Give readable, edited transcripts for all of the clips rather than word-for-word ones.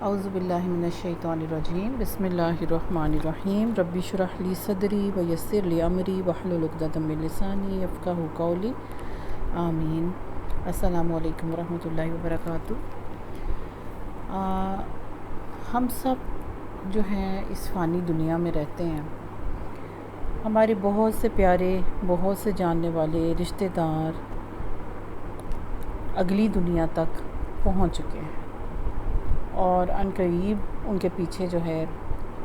اعوذ باللہ من الشیطان الرجیم بسم اللہ الرحمن الرحیم ربی اشرح لی صدری ویسر لی امری واحلل عقدۃ من لسانی یفقہوا قولی آمین۔ السلام علیکم ورحمۃ اللہ وبرکاتہ۔ ہم سب جو ہیں اس فانی دنیا میں رہتے ہیں، ہمارے بہت سے پیارے، بہت سے جاننے والے رشتہ دار اگلی دنیا تک پہنچ چکے ہیں، اور عن قریب ان کے پیچھے جو ہے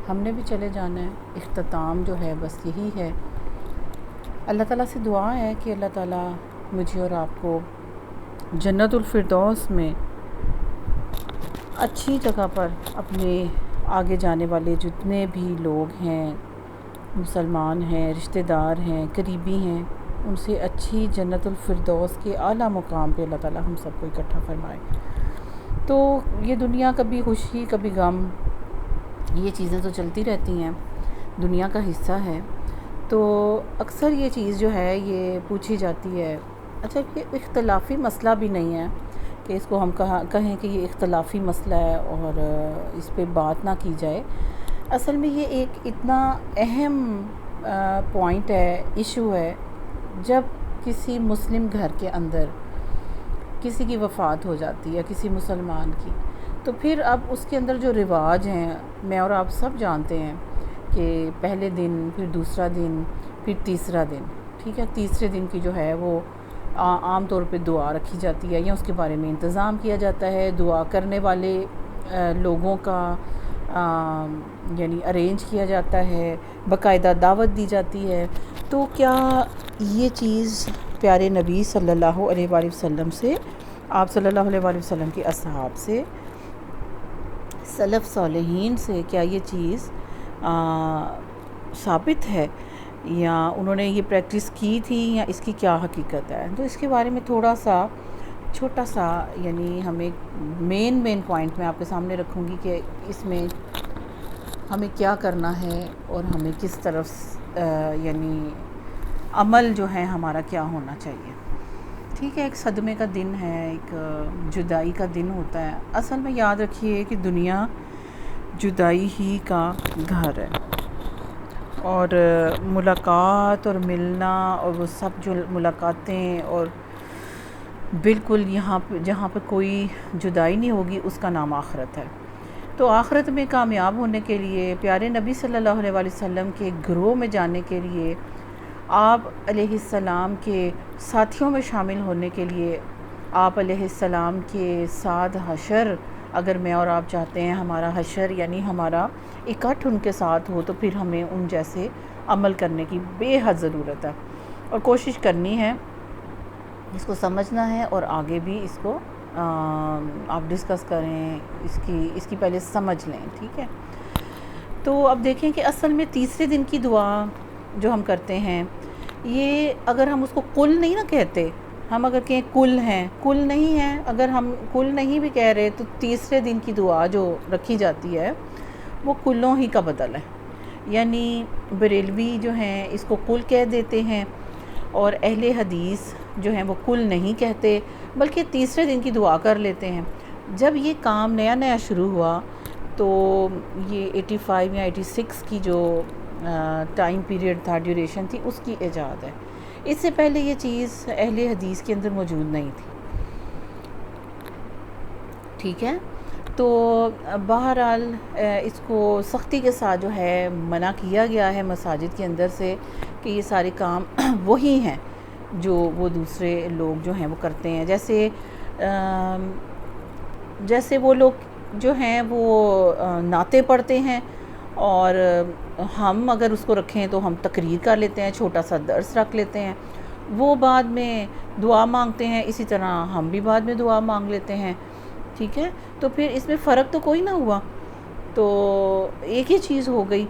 ہم نے بھی چلے جانا ہے۔ اختتام جو ہے بس یہی ہے۔ اللہ تعالیٰ سے دعا ہے کہ اللہ تعالیٰ مجھے اور آپ کو جنت الفردوس میں اچھی جگہ پر اپنے آگے جانے والے جتنے بھی لوگ ہیں، مسلمان ہیں، رشتہ دار ہیں، قریبی ہیں، ان سے اچھی جنت الفردوس کے اعلیٰ مقام پہ اللہ تعالیٰ ہم سب کو اکٹھا فرمائے۔ تو یہ دنیا کبھی خوشی کبھی غم، یہ چیزیں تو چلتی رہتی ہیں، دنیا کا حصہ ہے۔ تو اکثر یہ چیز جو ہے یہ پوچھی جاتی ہے، اچھا یہ اختلافی مسئلہ بھی نہیں ہے کہ اس کو ہم کہیں کہ یہ اختلافی مسئلہ ہے اور اس پہ بات نہ کی جائے۔ اصل میں یہ ایک اتنا اہم پوائنٹ ہے، ایشو ہے، جب کسی مسلم گھر کے اندر کسی کی وفات ہو جاتی ہے، کسی مسلمان کی، تو پھر اب اس کے اندر جو رواج ہیں، میں اور آپ سب جانتے ہیں کہ پہلے دن، پھر دوسرا دن، پھر تیسرا دن، ٹھیک ہے۔ تیسرے دن کی جو ہے وہ عام طور پہ دعا رکھی جاتی ہے، یا اس کے بارے میں انتظام کیا جاتا ہے، دعا کرنے والے لوگوں کا یعنی ارینج کیا جاتا ہے، باقاعدہ دعوت دی جاتی ہے۔ تو کیا یہ چیز پیارے نبی صلی اللہ علیہ وآلہ وسلم سے، آپ صلی اللہ علیہ وآلہ وسلم کے اصحاب سے، سلف صالحین سے، کیا یہ چیز ثابت ہے، یا انہوں نے یہ پریکٹس کی تھی، یا اس کی کیا حقیقت ہے؟ تو اس کے بارے میں تھوڑا سا چھوٹا سا یعنی ہمیں مین پوائنٹ میں آپ کے سامنے رکھوں گی کہ اس میں ہمیں کیا کرنا ہے اور ہمیں کس طرف یعنی عمل جو ہے ہمارا کیا ہونا چاہیے۔ ٹھیک ہے، ایک صدمے کا دن ہے، ایک جدائی کا دن ہوتا ہے۔ اصل میں یاد رکھیے کہ دنیا جدائی ہی کا گھر ہے، اور ملاقات اور ملنا اور وہ سب جو ملاقاتیں، اور بالکل یہاں پہ جہاں پہ کوئی جدائی نہیں ہوگی، اس کا نام آخرت ہے۔ تو آخرت میں کامیاب ہونے کے لیے، پیارے نبی صلی اللہ علیہ وآلہ وسلم کے گروہ میں جانے کے لیے، آپ علیہ السلام کے ساتھیوں میں شامل ہونے کے لیے، آپ علیہ السلام کے ساتھ حشر، اگر میں اور آپ چاہتے ہیں ہمارا حشر یعنی ہمارا اکٹھ ان کے ساتھ ہو، تو پھر ہمیں ان جیسے عمل کرنے کی بے حد ضرورت ہے، اور کوشش کرنی ہے، اس کو سمجھنا ہے، اور آگے بھی اس کو آپ ڈسکس کریں، اس کی پہلے سمجھ لیں، ٹھیک ہے۔ تو اب دیکھیں کہ اصل میں تیسرے دن کی دعا جو ہم کرتے ہیں، یہ اگر ہم اس کو کل نہیں نہ کہتے، ہم اگر کہیں کل ہیں، کل نہیں ہیں، اگر ہم کل نہیں بھی کہہ رہے، تو تیسرے دن کی دعا جو رکھی جاتی ہے وہ کلوں ہی کا بدل ہے۔ یعنی بریلوی جو ہیں اس کو کل کہہ دیتے ہیں، اور اہل حدیث جو ہیں وہ کل نہیں کہتے، بلکہ تیسرے دن کی دعا کر لیتے ہیں۔ جب یہ کام نیا شروع ہوا، تو یہ 85 یا 86 کی جو ٹائم پیریڈ تھا، ڈیوریشن تھی، اس کی ایجاد ہے۔ اس سے پہلے یہ چیز اہل حدیث کے اندر موجود نہیں تھی، ٹھیک ہے۔ تو بہرحال اس کو سختی کے ساتھ جو ہے منع کیا گیا ہے مساجد کے اندر سے، کہ یہ سارے کام وہی ہیں جو وہ دوسرے لوگ جو ہیں وہ کرتے ہیں، جیسے وہ لوگ جو ہیں وہ نعتیں پڑھتے ہیں، اور ہم اگر اس کو رکھیں تو ہم تقریر کر لیتے ہیں، چھوٹا سا درس رکھ لیتے ہیں، وہ بعد میں دعا مانگتے ہیں، اسی طرح ہم بھی بعد میں دعا مانگ لیتے ہیں، ٹھیک ہے۔ تو پھر اس میں فرق تو کوئی نہ ہوا، تو ایک ہی چیز ہو گئی۔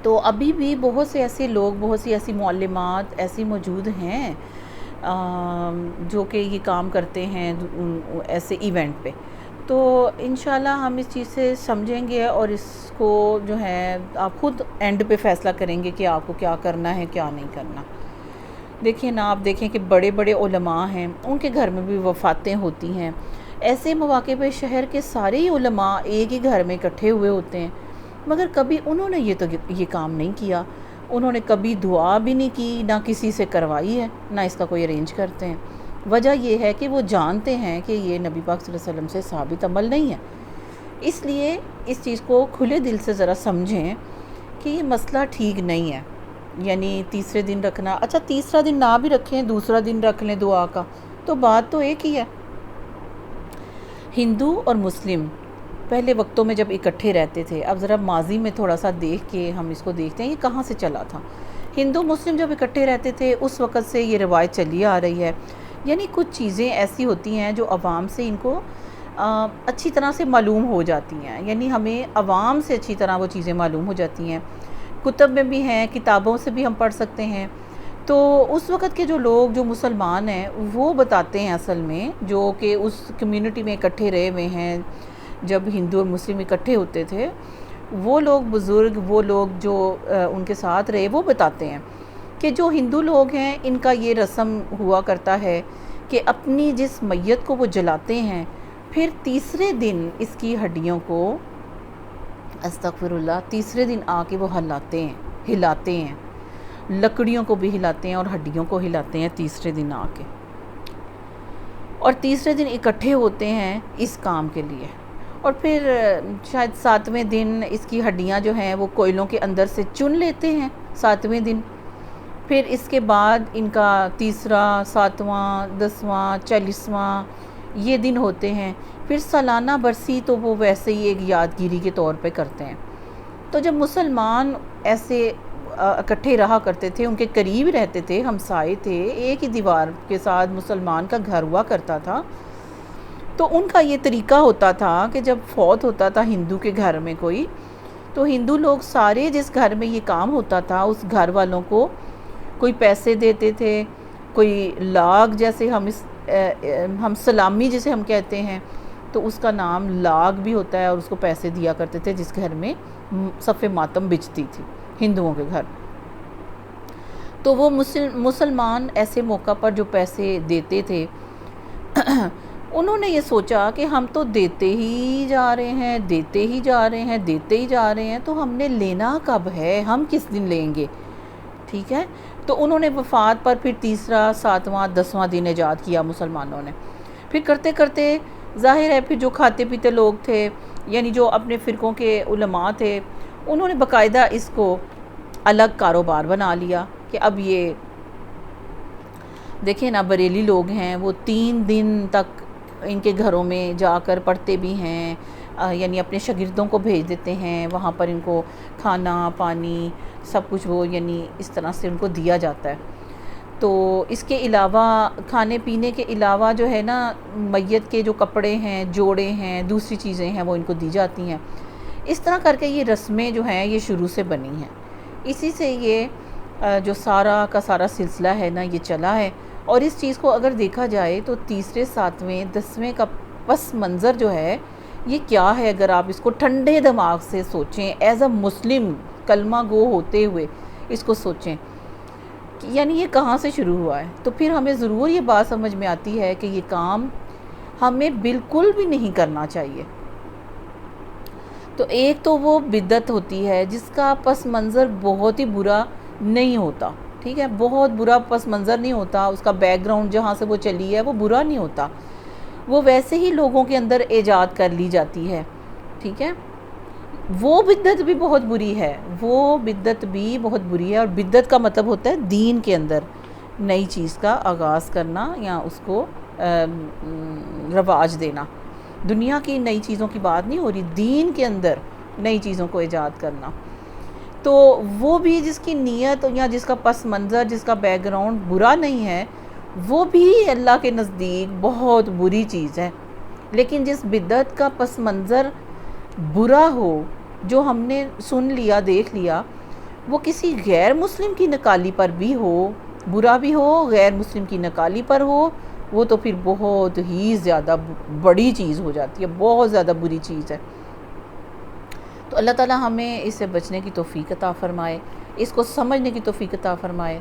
تو ابھی بھی بہت سے ایسے لوگ، بہت سی ایسی معلمات ایسی موجود ہیں جو کہ یہ کام کرتے ہیں ایسے ایونٹ پہ۔ تو انشاءاللہ ہم اس چیز سے سمجھیں گے، اور اس کو جو ہے آپ خود اینڈ پہ فیصلہ کریں گے کہ آپ کو کیا کرنا ہے، کیا نہیں کرنا۔ دیکھیں نا، آپ دیکھیں کہ بڑے بڑے علماء ہیں، ان کے گھر میں بھی وفاتیں ہوتی ہیں، ایسے مواقع پہ شہر کے سارے ہی علماء ایک ہی گھر میں اکٹھے ہوئے ہوتے ہیں، مگر کبھی انہوں نے یہ کام نہیں کیا، انہوں نے کبھی دعا بھی نہیں کی، نہ کسی سے کروائی ہے، نہ اس کا کوئی ارینج کرتے ہیں۔ وجہ یہ ہے کہ وہ جانتے ہیں کہ یہ نبی پاک صلی اللہ علیہ وسلم سے ثابت عمل نہیں ہے، اس لیے اس چیز کو کھلے دل سے ذرا سمجھیں کہ یہ مسئلہ ٹھیک نہیں ہے۔ یعنی تیسرے دن رکھنا، اچھا تیسرا دن نہ بھی رکھیں، دوسرا دن رکھ لیں دعا کا، تو بات تو ایک ہی ہے۔ ہندو اور مسلم پہلے وقتوں میں جب اکٹھے رہتے تھے، اب ذرا ماضی میں تھوڑا سا دیکھ کے ہم اس کو دیکھتے ہیں یہ کہاں سے چلا تھا۔ ہندو مسلم جب اکٹھے رہتے تھے اس وقت سے یہ روایت چلی آ رہی ہے، یعنی کچھ چیزیں ایسی ہوتی ہیں جو عوام سے ان کو اچھی طرح سے معلوم ہو جاتی ہیں، یعنی ہمیں عوام سے اچھی طرح وہ چیزیں معلوم ہو جاتی ہیں، کتب میں بھی ہیں، کتابوں سے بھی ہم پڑھ سکتے ہیں۔ تو اس وقت کے جو لوگ جو مسلمان ہیں وہ بتاتے ہیں اصل میں، جو کہ اس کمیونٹی میں اکٹھے رہے ہوئے ہیں، جب ہندو اور مسلم اکٹھے ہوتے تھے، وہ لوگ بزرگ، وہ لوگ جو ان کے ساتھ رہے، وہ بتاتے ہیں کہ جو ہندو لوگ ہیں ان کا یہ رسم ہوا کرتا ہے کہ اپنی جس میت کو وہ جلاتے ہیں، پھر تیسرے دن اس کی ہڈیوں کو، استغفر اللہ، تیسرے دن آ کے وہ ہلاتے ہیں، لکڑیوں کو بھی ہلاتے ہیں اور ہڈیوں کو ہلاتے ہیں تیسرے دن آ کے، اور تیسرے دن اکٹھے ہوتے ہیں اس کام کے لیے، اور پھر شاید ساتویں دن اس کی ہڈیاں جو ہیں وہ کوئلوں کے اندر سے چن لیتے ہیں ساتویں دن۔ پھر اس کے بعد ان کا تیسرا، ساتواں، 10واں، 40واں یہ دن ہوتے ہیں، پھر سالانہ برسی تو وہ ویسے ہی ایک یادگیری کے طور پہ کرتے ہیں۔ تو جب مسلمان ایسے اکٹھے رہا کرتے تھے، ان کے قریب رہتے تھے، ہمسائے تھے، ایک ہی دیوار کے ساتھ مسلمان کا گھر ہوا کرتا تھا، تو ان کا یہ طریقہ ہوتا تھا کہ جب فوت ہوتا تھا ہندو کے گھر میں کوئی، تو ہندو لوگ سارے جس گھر میں یہ کام ہوتا تھا اس گھر والوں کو کوئی پیسے دیتے تھے، کوئی لاگ، جیسے ہم سلامی جسے ہم کہتے ہیں، تو اس کا نام لاگ بھی ہوتا ہے، اور اس کو پیسے دیا کرتے تھے جس گھر میں صف ماتم بچتی تھی ہندوؤں کے گھر۔ تو وہ مسلمان ایسے موقع پر جو پیسے دیتے تھے انہوں نے یہ سوچا کہ ہم تو دیتے ہی جا رہے ہیں، دیتے ہی جا رہے ہیں، دیتے ہی جا رہے ہیں، تو ہم نے لینا کب ہے، ہم کس دن لیں گے؟ ٹھیک ہے، تو انہوں نے وفات پر پھر تیسرا، ساتواں، 10واں دن ایجاد کیا مسلمانوں نے۔ پھر کرتے کرتے ظاہر ہے پھر جو کھاتے پیتے لوگ تھے، یعنی جو اپنے فرقوں کے علماء تھے، انہوں نے باقاعدہ اس کو الگ کاروبار بنا لیا کہ اب یہ دیکھیں نا، بریلی لوگ ہیں وہ 3 دن تک ان کے گھروں میں جا کر پڑھتے بھی ہیں، یعنی اپنے شاگردوں کو بھیج دیتے ہیں، وہاں پر ان کو کھانا پانی سب کچھ وہ یعنی اس طرح سے ان کو دیا جاتا ہے۔ تو اس کے علاوہ کھانے پینے کے علاوہ جو ہے نا، میت کے جو کپڑے ہیں، جوڑے ہیں، دوسری چیزیں ہیں وہ ان کو دی جاتی ہیں۔ اس طرح کر کے یہ رسمیں جو ہیں یہ شروع سے بنی ہیں، اسی سے یہ جو سارا کا سارا سلسلہ ہے نا یہ چلا ہے۔ اور اس چیز کو اگر دیکھا جائے تو تیسرے، ساتویں، 10ویں کا پس منظر جو ہے یہ کیا ہے، اگر آپ اس کو ٹھنڈے دماغ سے سوچیں، ایز اے مسلم کلمہ گو ہوتے ہوئے اس کو سوچیں، یعنی یہ کہاں سے شروع ہوا ہے، تو پھر ہمیں ضرور یہ بات سمجھ میں آتی ہے کہ یہ کام ہمیں بالکل بھی نہیں کرنا چاہیے۔ تو ایک تو وہ بدعت ہوتی ہے جس کا پس منظر بہت ہی برا نہیں ہوتا، ٹھیک ہے، بہت برا پس منظر نہیں ہوتا، اس کا بیک گراؤنڈ جہاں سے وہ چلی ہے وہ برا نہیں ہوتا، وہ ویسے ہی لوگوں کے اندر ایجاد کر لی جاتی ہے، ٹھیک ہے۔ وہ بدعت بھی بہت بری ہے، وہ بدعت بھی بہت بری ہے، اور بدعت کا مطلب ہوتا ہے دین کے اندر نئی چیز کا آغاز کرنا یا اس کو رواج دینا۔ دنیا کی نئی چیزوں کی بات نہیں ہو رہی، دین کے اندر نئی چیزوں کو ایجاد کرنا۔ تو وہ بھی جس کی نیت یا جس کا پس منظر، جس کا بیک گراؤنڈ برا نہیں ہے، وہ بھی اللہ کے نزدیک بہت بری چیز ہے۔ لیکن جس بدعت کا پس منظر برا ہو، جو ہم نے سن لیا، دیکھ لیا، وہ کسی غیر مسلم کی نکالی پر بھی ہو، برا بھی ہو، غیر مسلم کی نکالی پر ہو، وہ تو پھر بہت ہی زیادہ بڑی چیز ہو جاتی ہے، بہت زیادہ بری چیز ہے۔ تو اللہ تعالیٰ ہمیں اس سے بچنے کی توفیق عطا فرمائے، اس کو سمجھنے کی توفیق عطا فرمائے،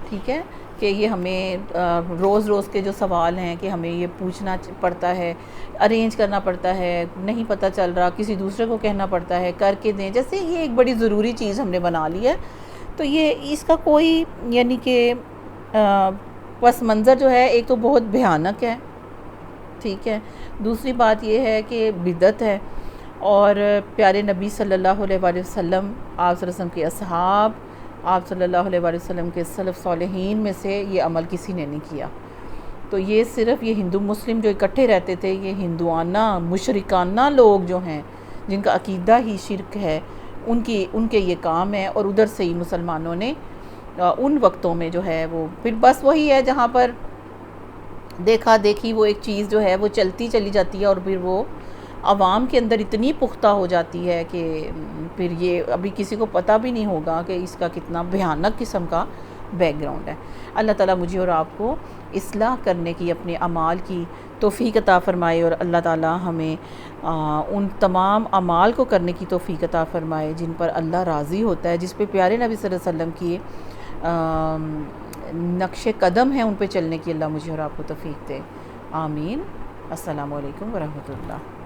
ٹھیک ہے۔ کہ یہ ہمیں روز روز کے جو سوال ہیں کہ ہمیں یہ پوچھنا پڑتا ہے، ارینج کرنا پڑتا ہے، نہیں پتہ چل رہا، کسی دوسرے کو کہنا پڑتا ہے کر کے دیں، جیسے یہ ایک بڑی ضروری چیز ہم نے بنا لی ہے. تو یہ اس کا کوئی یعنی کہ پس منظر جو ہے ایک تو بہت بھیانک ہے، ٹھیک ہے. دوسری بات یہ ہے کہ بدعت ہے، اور پیارے نبی صلی اللہ علیہ وآلہ وسلم، آپ صلی اللہ علیہ وسلم کے اصحاب، آپ صلی اللہ علیہ وآلہ وسلم کے سلف صالحین میں سے یہ عمل کسی نے نہیں کیا. تو یہ صرف یہ ہندو مسلم جو اکٹھے رہتے تھے، یہ ہندوانہ مشرکانہ لوگ جو ہیں جن کا عقیدہ ہی شرک ہے، ان کے یہ کام ہے. اور ادھر سے ہی مسلمانوں نے ان وقتوں میں جو ہے وہ پھر بس وہی ہے جہاں پر دیکھا دیکھی وہ ایک چیز جو ہے وہ چلتی چلی جاتی ہے، اور پھر وہ عوام کے اندر اتنی پختہ ہو جاتی ہے کہ پھر یہ ابھی کسی کو پتہ بھی نہیں ہوگا کہ اس کا کتنا بھیانک قسم کا بیک گراؤنڈ ہے. اللہ تعالیٰ مجھے اور آپ کو اصلاح کرنے کی، اپنے اعمال کی توفیق عطا فرمائے، اور اللہ تعالیٰ ہمیں ان تمام اعمال کو کرنے کی توفیق عطا فرمائے جن پر اللہ راضی ہوتا ہے، جس پہ پیارے نبی صلی اللہ علیہ وسلم کی نقش قدم ہیں، ان پہ چلنے کی اللہ مجھے اور آپ کو توفیق دے. آمین. السلام علیکم ورحمۃ اللہ.